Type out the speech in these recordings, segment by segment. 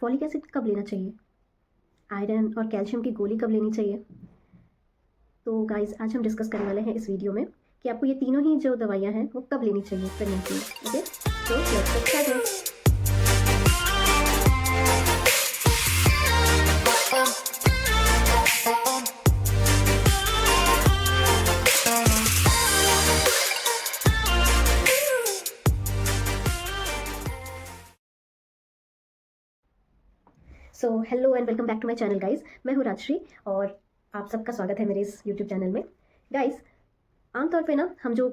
Folic acid कब लेना चाहिए, आयरन और कैल्शियम की गोली कब लेनी चाहिए। तो गाइस आज हम डिस्कस करने वाले हैं इस वीडियो में कि आपको ये तीनों ही जो दवाइयाँ हैं वो कब लेनी चाहिए प्रेगनेंसी में। ओके, तो let's get started. So hello and welcome back to my channel guys. मैं हूँ राजश्री और आप सबका स्वागत है मेरे इस यूट्यूब चैनल में। गाइस आमतौर पे ना हम जो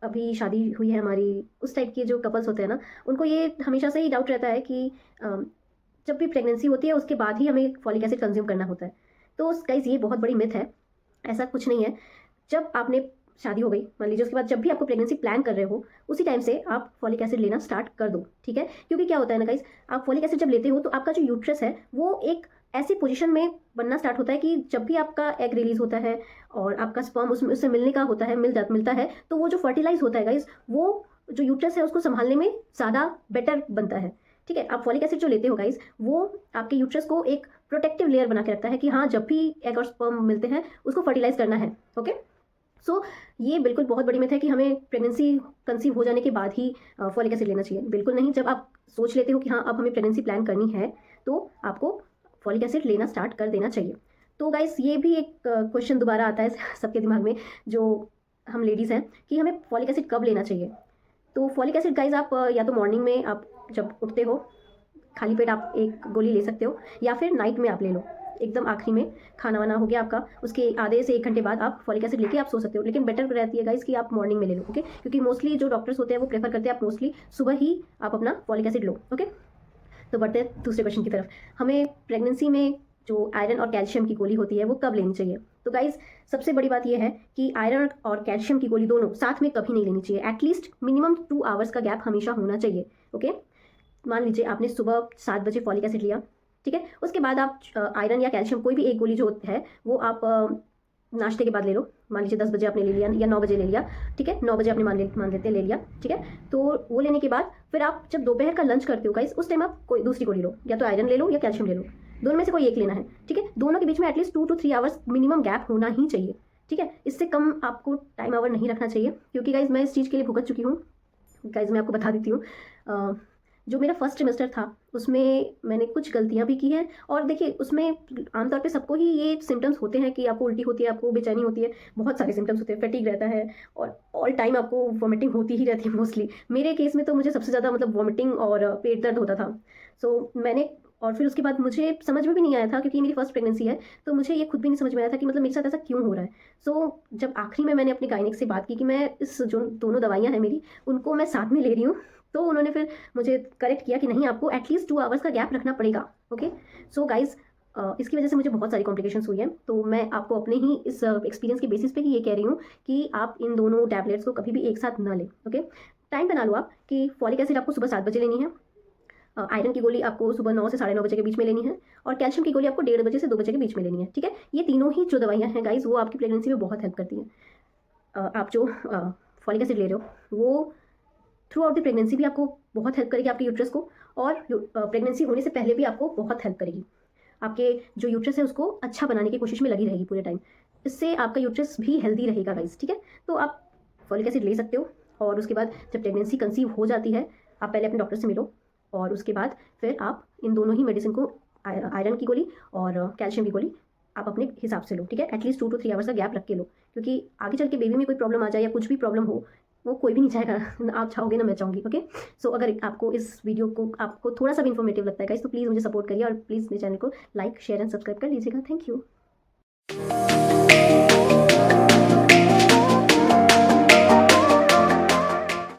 अभी शादी हुई है हमारी, उस टाइप के जो कपल्स होते हैं ना, उनको ये हमेशा से ही डाउट रहता है कि जब भी प्रेगनेंसी होती है उसके बाद ही हमें फॉलिक एसिड कंज्यूम करना होता है। तो गाइस ये बहुत बड़ी मिथ है, ऐसा कुछ नहीं है। जब आपने शादी हो गई, मान लीजिए, उसके बाद जब भी आपको प्रेगनेंसी प्लान कर रहे हो उसी टाइम से आप फॉलिक एसिड लेना स्टार्ट कर दो, ठीक है। क्योंकि क्या होता है ना गाइस, आप फॉलिक एसिड जब लेते हो तो आपका जो यूट्रस है वो एक ऐसी पोजीशन में बनना स्टार्ट होता है कि जब भी आपका एग रिलीज होता है और आपका स्पर्म उससे मिलने का होता है, मिलता है, तो वो जो फर्टिलाइज होता है गाइस, वो जो यूट्रस है उसको संभालने में ज़्यादा बेटर बनता है, ठीक है। आप फॉलिक एसिड जो लेते हो गाइस, वो आपके यूट्रस को एक प्रोटेक्टिव लेयर बना के रखता है कि हाँ, जब भी एग और स्पर्म मिलते हैं उसको फर्टिलाइज करना है। ओके, सो ये बिल्कुल बहुत बड़ी मिथ है कि हमें प्रेगनेंसी कंसीव हो जाने के बाद ही फॉलिक एसिड लेना चाहिए। बिल्कुल नहीं। जब आप सोच लेते हो कि हाँ अब हमें प्रेगनेंसी प्लान करनी है तो आपको फॉलिक एसिड लेना स्टार्ट कर देना चाहिए। तो गाइस ये भी एक क्वेश्चन दोबारा आता है सबके दिमाग में, जो हम लेडीज़ हैं, कि हमें फॉलिक एसिड कब लेना चाहिए। तो फॉलिक एसिड गाइस आप या तो मॉर्निंग में आप जब उठते हो खाली पेट आप एक गोली ले सकते हो, या फिर नाइट में आप ले लो, एकदम आखिरी में खाना वाना हो गया आपका, उसके आधे से 1 घंटे बाद आप फॉलिक एसिड लेके आप सो सकते हो। लेकिन बेटर रहती है गाइस कि आप मॉर्निंग में ले लो, ओके। क्योंकि मोस्टली जो डॉक्टर्स होते हैं वो प्रेफर करते हैं आप मोस्टली सुबह ही आप अपना फॉलिक एसिड लो, ओके। तो बढ़ते हैं दूसरे क्वेश्चन की तरफ। हमें प्रेगनेंसी में जो आयरन और कैल्शियम की गोली होती है वो कब लेनी चाहिए। तो गाइस सबसे बड़ी बात यह है कि आयरन और कैल्शियम की गोली दोनों साथ में कभी नहीं लेनी चाहिए। एटलीस्ट मिनिमम 2 आवर्स का गैप हमेशा होना चाहिए, ओके। मान लीजिए आपने सुबह 7 बजे फॉलिक एसिड लिया, ठीक है। उसके बाद आप आयरन या कैल्शियम कोई भी एक गोली जो है वो आप नाश्ते के बाद ले लो। मान लीजिए 10 बजे आपने ले लिया या 9 बजे ले लिया, ठीक है। 9 बजे आपने मान लेते हैं ले लिया, ठीक है। तो वो लेने के बाद फिर आप जब दोपहर का लंच करते हो गाइस, उस टाइम आप कोई दूसरी गोली लो, या तो आयरन ले लो या कैल्शियम ले लो, दोनों में से कोई एक लेना है, ठीक है। दोनों के बीच में at least 2 to 3 hours minimum gap होना ही चाहिए, ठीक है। इससे कम आपको टाइम आवर नहीं रखना चाहिए, क्योंकि गाइज मैं इस चीज़ के लिए भुगत चुकी हूँ। गाइज मैं आपको बता देती हूँ, जो मेरा फर्स्ट ट्रिमेस्टर था उसमें मैंने कुछ गलतियां भी की हैं। और देखिए उसमें आमतौर पे सबको ही ये सिम्टम्स होते हैं कि आपको उल्टी होती है, आपको बेचैनी होती है, बहुत सारे सिम्टम्स होते हैं, फैटीग रहता है और ऑल टाइम आपको वॉमिटिंग होती ही रहती है मोस्टली। मेरे केस में तो मुझे सबसे ज़्यादा मतलब वॉमिटिंग और पेट दर्द होता था। सो मैंने और फिर उसके बाद मुझे समझ में भी नहीं आया था, क्योंकि मेरी फर्स्ट प्रेगनेंसी है, तो मुझे ये खुद भी नहीं समझ में आया था कि मतलब मेरे साथ ऐसा क्यों हो रहा है। सो जब आखिरी में मैंने अपने गायनिक से बात की कि मैं इस जो दोनों दवाइयाँ हैं मेरी, उनको मैं साथ में ले रही हूँ, तो उन्होंने फिर मुझे करेक्ट किया कि नहीं, आपको एटलीस्ट 2 आवर्स का गैप रखना पड़ेगा, ओके। सो गाइज इसकी वजह से मुझे बहुत सारी कॉम्प्लिकेशंस हुई हैं। तो मैं आपको अपने ही इस एक्सपीरियंस के बेसिस पे ही ये कह रही हूँ कि आप इन दोनों टैबलेट्स को कभी भी एक साथ ना लें, ओके। टाइम बना लो आप कि फॉलिक एसिड आपको सुबह 7 बजे लेनी है, आयरन की गोली आपको सुबह 9 से 9:30 बजे के बीच में लेनी है, और कैल्शियम की गोली आपको 1:30 बजे से 2 बजे के बीच में लेनी है, ठीक है। ये तीनों ही जो दवाइयाँ हैं गाइज वो आपकी प्रेगनेंसी में बहुत हेल्प करती हैं। आप जो फॉलिक एसिड ले रहे हो वो थ्रू आउट द प्रेगनेंसी भी आपको बहुत हेल्प करेगी आपके यूट्रस को, और प्रेगनेंसी होने से पहले भी आपको बहुत हेल्प करेगी। आपके जो यूट्रस है उसको अच्छा बनाने की कोशिश में लगी रहेगी पूरे टाइम। इससे आपका यूट्रस भी हेल्दी रहेगा गाइस, ठीक है। तो आप फॉलिक एसिड ले सकते हो, और उसके बाद जब प्रेगनेंसी कंसीव हो जाती है आप पहले अपने डॉक्टर से मिलो, और उसके बाद फिर आप इन दोनों ही मेडिसिन को, आयरन की गोली और कैल्शियम की गोली, आप अपने हिसाब से लो, ठीक है। एटलीस्ट 2 to 3 आवर्स का गैप रख के लो, क्योंकि आगे चल के बेबी में कोई प्रॉब्लम आ जाए या कुछ भी प्रॉब्लम हो, वो कोई भी नहीं चाहेगा, ना आप चाहोगे ना मैं चाहूँगी, ओके। सो अगर आपको इस वीडियो को आपको थोड़ा सा भी इन्फॉर्मेटिव लगता है गाइस, तो प्लीज़ मुझे सपोर्ट करिए और प्लीज़ मेरे चैनल को लाइक, शेयर एंड सब्सक्राइब कर लीजिएगा। Thank you.